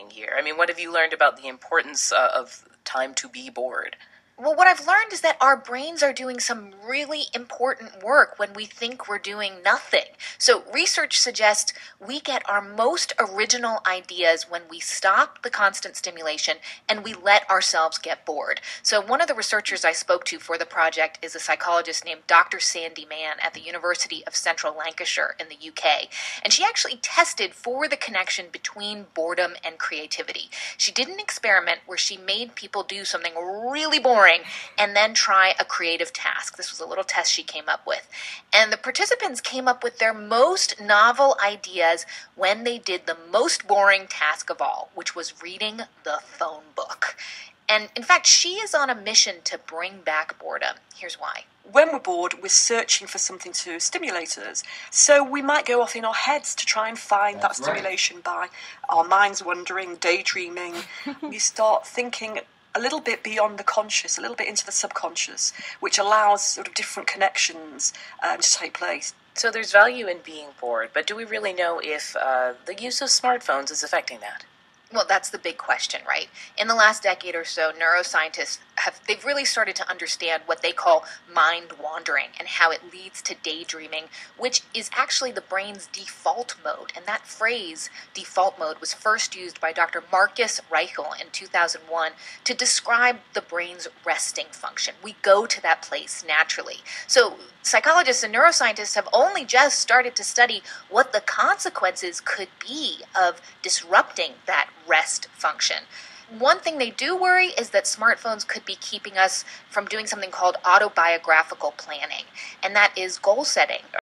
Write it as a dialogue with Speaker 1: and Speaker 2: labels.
Speaker 1: happening here? I mean, what have you learned about the importance of time to be bored?
Speaker 2: Well, what I've learned is that our brains are doing some really important work when we think we're doing nothing. So, research suggests we get our most original ideas when we stop the constant stimulation and we let ourselves get bored. So, one of the researchers I spoke to for the project is a psychologist named Dr. Sandy Mann at the University of Central Lancashire in the UK. And she actually tested for the connection between boredom and creativity. She did an experiment where she made people do something really boring and then try a creative task. This was a little test she came up with. And the participants came up with their most novel ideas when they did the most boring task of all, which was reading the phone book. And in fact, she is on a mission to bring back boredom. Here's why.
Speaker 3: When we're bored, we're searching for something to stimulate us. So we might go off in our heads to try and find that stimulation by our minds wandering, daydreaming. We start thinking a little bit beyond the conscious, a little bit into the subconscious, which allows sort of different connections to take place.
Speaker 1: So there's value in being bored, but do we really know if the use of smartphones is affecting that?
Speaker 2: Well, that's the big question, right? In the last decade or so, neuroscientists they've really started to understand what they call mind wandering and how it leads to daydreaming, which is actually the brain's default mode. And that phrase, default mode, was first used by Dr. Marcus Reichel in 2001 to describe the brain's resting function. We go to that place naturally. So psychologists and neuroscientists have only just started to study what the consequences could be of disrupting that rest function. One thing they do worry is that smartphones could be keeping us from doing something called autobiographical planning, and that is goal setting.